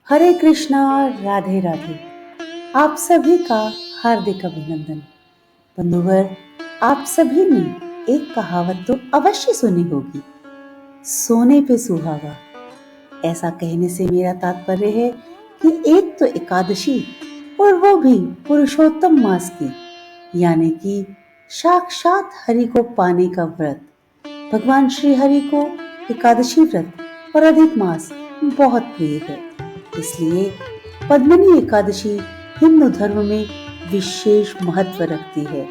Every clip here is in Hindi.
हरे कृष्णा। राधे राधे। आप सभी का हार्दिक अभिनंदन। बंधुवर, आप सभी ने एक कहावत तो अवश्य सुनी होगी, सोने पे सुहागा। ऐसा कहने से मेरा तात्पर्य है कि एक तो एकादशी, और वो भी पुरुषोत्तम मास की, यानी कि साक्षात हरि को पाने का व्रत। भगवान श्री हरि को एकादशी व्रत और अधिक मास बहुत प्रिय है। इसलिए पद्मिनी एकादशी हिंदू धर्म में विशेष महत्व रखती है।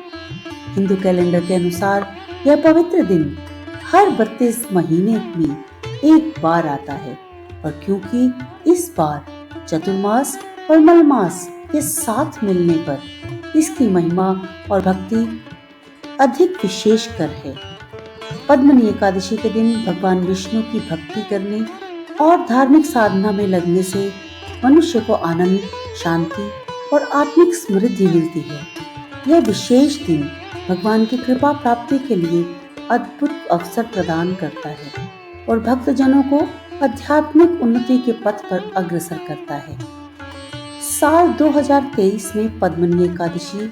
हिंदू कैलेंडर के अनुसार यह पवित्र दिन हर 32 महीने में एक बार आता है, और क्योंकि इस बार चतुर्मास और मलमास के साथ मिलने पर इसकी महिमा और भक्ति अधिक विशेषकर है। पद्मिनी एकादशी के दिन भगवान विष्णु की भक्ति करने और धार्मिक साधना में लगने से मनुष्य को आनंद, शांति और आत्मिक समृद्धि मिलती है। यह विशेष दिन भगवान की कृपा प्राप्ति के लिए अद्भुत अवसर प्रदान करता है और भक्तजनों को आध्यात्मिक उन्नति के पथ पर अग्रसर करता है। साल 2023 में पद्मिनी एकादशी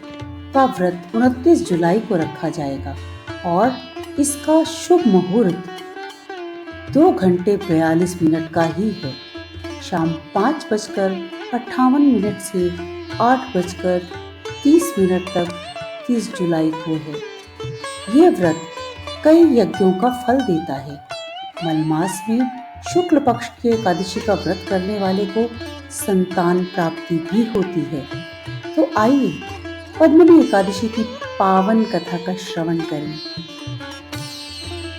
का व्रत 29 जुलाई को रखा जाएगा और इसका शुभ मुहूर्त 2 घंटे 42 मिनट का ही है। शाम 5:58 से 8:30 तक 30 जुलाई को है। ये व्रत कई यज्ञों का फल देता है। मलमास में शुक्ल पक्ष की एकादशी का व्रत करने वाले को संतान प्राप्ति भी होती है। तो आइए पद्मिनी एकादशी की पावन कथा का श्रवण करें।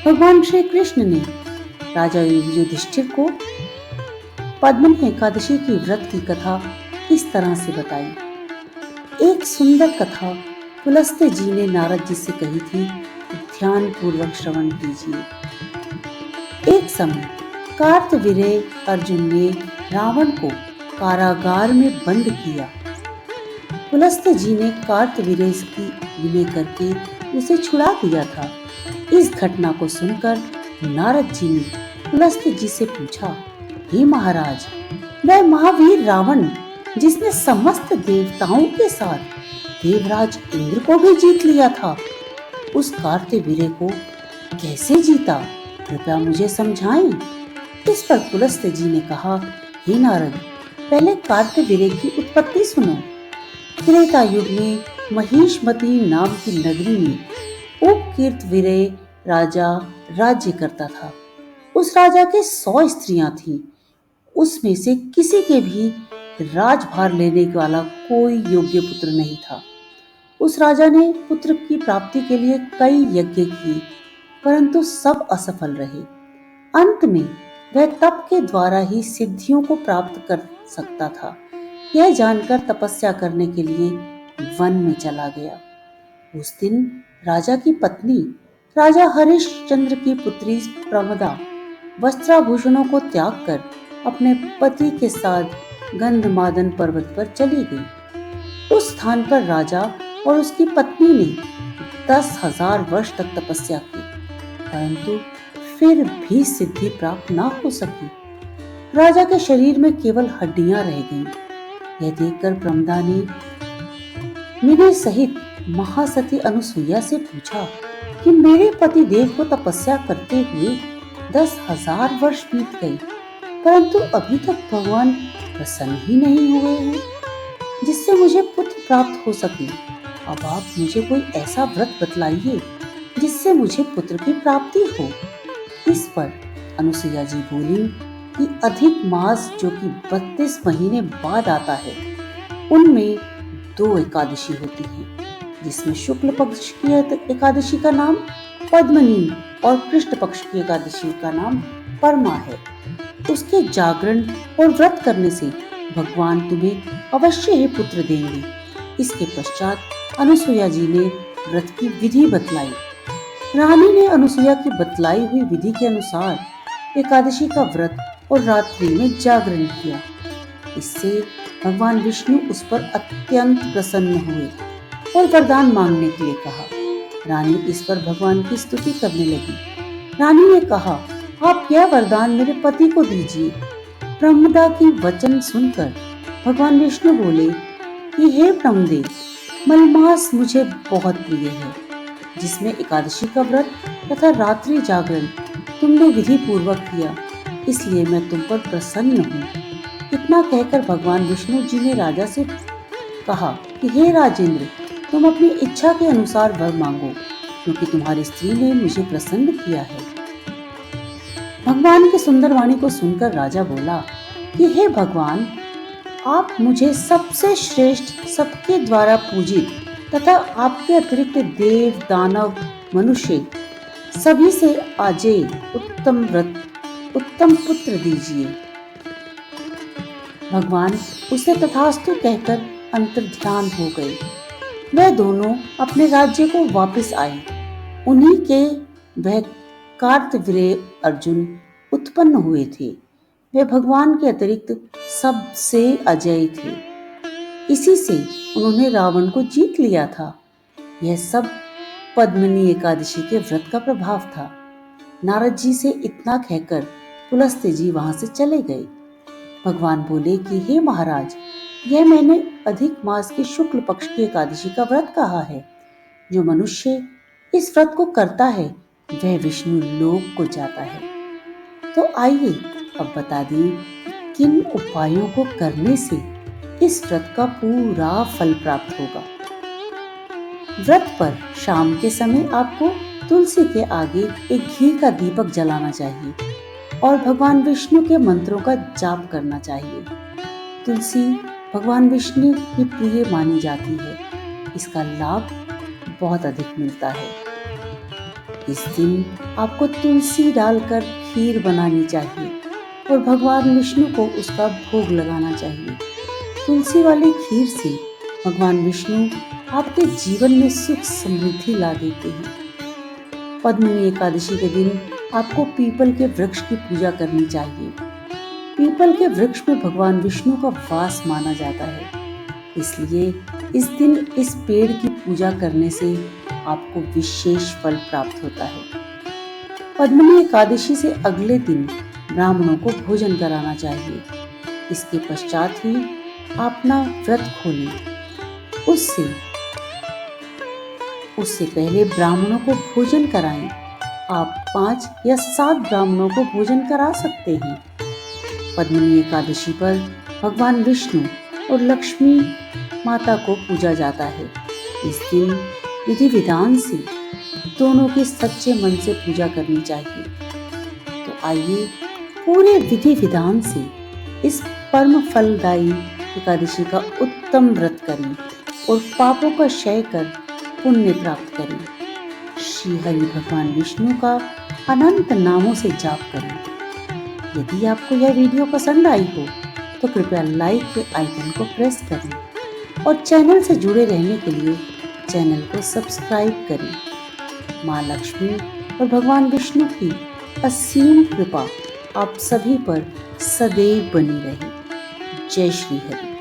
भगवान श्री कृष्ण ने राजा युधिष्ठिर को पद्मिनी एकादशी की व्रत की कथा इस तरह से बताई। एक सुंदर कथा पुलस्त्य जी ने नारद जी से कही थी, ध्यान पूर्वक श्रवण कीजिए। एक समय कार्तवीर्य अर्जुन ने रावण को कारागार में बंद किया। पुलस्त्य जी ने कार्तवीर्य की विनय करके उसे छुड़ा दिया था। इस घटना को सुनकर नारद जी ने पुलस्त्य जी से पूछा, हे महाराज, वह महावीर रावण जिसने समस्त देवताओं के साथ देवराज इंद्र को भी जीत लिया था, उस कार्तवीर्य को कैसे जीता? कृपया मुझे समझाएं। इस पर पुलस्त्य जी ने कहा, हे नारद, पहले कार्तवीर्य की उत्पत्ति सुनो। त्रेता युग में महिष्मती नाम की नगरी में उपकीर्तवीर्य राजा राज्य करता था। उस राजा के 100 स्त्रियां थीं। उसमें से किसी के भी राजभार लेने वाला कोई योग्य पुत्र नहीं था। उस राजा ने पुत्र की प्राप्ति के लिए कई यज्ञ किए, परंतु सब असफल रहे। अंत में वह तप के द्वारा ही सिद्धियों को प्राप्त कर सकता था। यह जानकर तपस्या करने के लिए वन में चला गया। उस दिन राजा की पत्नी राजा हरिश्चंद्र की पुत्री प्रमदा वस्त्राभूषणों को त्याग कर अपने पति के साथ गंधमादन पर्वत पर चली गई। उस स्थान पर राजा और उसकी पत्नी ने 10,000 वर्ष तक तपस्या की, परंतु फिर भी सिद्धि प्राप्त न हो सकी। राजा के शरीर में केवल हड्डियां रह गईं। यह देखकर प्रमदा ने मेरे सहित महासती अनुसुईया से पूछा कि मेरे पति देव को तपस्या करते हुए 10,000 वर्ष बीत गए, परंतु अभी तक भगवान प्रसन्न ही नहीं हुए हैं जिससे मुझे पुत्र प्राप्त हो सके। अब आप मुझे कोई ऐसा व्रत बतलाइए जिससे मुझे पुत्र की प्राप्ति हो। इस पर अनुसुईया जी बोली कि अधिक मास जो कि 32 महीने बाद आता है, उनमें 2 एकादशी होती है, जिसमें शुक्ल पक्ष की एकादशी का नाम पद्मिनी और कृष्ण पक्ष की एकादशी का नाम परमा है। उसके जागरण और व्रत करने से भगवान तुम्हें अवश्य ही पुत्र देंगे। इसके पश्चात अनुसुईया जी ने व्रत की विधि बतलाई। रानी ने अनुसुईया की बतलाई हुई विधि के अनुसार एकादशी का व्रत और रात्रि में जागरण किया। इससे भगवान विष्णु उस पर अत्यंत प्रसन्न हुए और वरदान मांगने के लिए कहा। रानी इस पर भगवान की स्तुति करने लगी। रानी ने कहा, आप यह वरदान मेरे पति को दीजिए। ब्रह्मदा की वचन सुनकर भगवान विष्णु बोले कि हे ब्रह्मदेव, मलमास मुझे बहुत प्रिय है, जिसमें एकादशी का व्रत तथा रात्रि जागरण तुमने विधि पूर्वक किया, इसलिए मैं तुम पर प्रसन्न हूँ। इतना कहकर भगवान विष्णु जी ने राजा से कहा कि हे राजेंद्र, तुम अपनी इच्छा के अनुसार वर मांगो, क्योंकि तुम्हारी स्त्री ने मुझे प्रसन्न किया है। भगवान की सुंदर वाणी को सुनकर राजा बोला कि हे भगवान, आप मुझे सबसे श्रेष्ठ, सबके द्वारा पूजित तथा आपके अतिरिक्त देव, दानव, मनुष्य सभी से अजेय उत्तम व्रत, उत्तम पुत्र दीजिए। भगवान उसे तथास्तु कहकर अंतर्ध्यान हो गए। वह दोनों अपने राज्य को वापस आए। उन्हीं के वह कार्तवीर्य अर्जुन उत्पन्न हुए थे। वे भगवान के अतिरिक्त सबसे अजेय थे। इसी से उन्होंने रावण को जीत लिया था। यह सब पद्मिनी एकादशी के व्रत का प्रभाव था। नारद जी से इतना कहकर पुलस्त्य जी वहां से चले गए। भगवान बोले कि हे महाराज, यह मैंने अधिक मास की शुक्ल पक्ष की एकादशी का व्रत कहा है। जो मनुष्य इस व्रत को करता है वह विष्णु लोक को जाता है। तो आइए अब बता दें किन उपायों को करने से इस व्रत का पूरा फल प्राप्त होगा। व्रत पर शाम के समय आपको तुलसी के आगे एक घी का दीपक जलाना चाहिए और भगवान विष्णु के मंत्रों का जाप करना चाहिए। तुलसी भगवान विष्णु की प्रिय मानी जाती है। इसका लाभ बहुत अधिक मिलता है। इस दिन आपको तुलसी डालकर खीर बनानी चाहिए और भगवान विष्णु को उसका भोग लगाना चाहिए। तुलसी वाली खीर से भगवान विष्णु आपके जीवन में सुख समृद्धि ला देते हैं। पद्मिनी एकादशी के दिन आपको पीपल के वृक्ष की पूजा करनी चाहिए। पीपल के वृक्ष में भगवान विष्णु का वास माना जाता है, इसलिए इस दिन इस पेड़ की पूजा करने से आपको विशेष फल प्राप्त होता है। पद्मिनी एकादशी से अगले दिन ब्राह्मणों को भोजन कराना चाहिए। इसके पश्चात ही अपना व्रत खोलें। उससे पहले ब्राह्मणों को भोजन कराएं। आप 5 या 7 ब्राह्मणों को भोजन करा सकते हैं। पद्मिनी एकादशी पर भगवान विष्णु और लक्ष्मी माता को पूजा जाता है। इस दिन विधि विधान से दोनों की सच्चे मन से पूजा करनी चाहिए। तो आइए पूरे विधि विधान से इस परम फलदायी एकादशी का उत्तम व्रत करें और पापों का क्षय कर पुण्य प्राप्त करें। श्री हरि भगवान विष्णु का अनंत नामों से जाप करें। यदि आपको यह वीडियो पसंद आई हो तो कृपया लाइक के आइकन को प्रेस करें और चैनल से जुड़े रहने के लिए चैनल को सब्सक्राइब करें। माँ लक्ष्मी और भगवान विष्णु की असीम कृपा आप सभी पर सदैव बनी रहे। जय श्री हरि।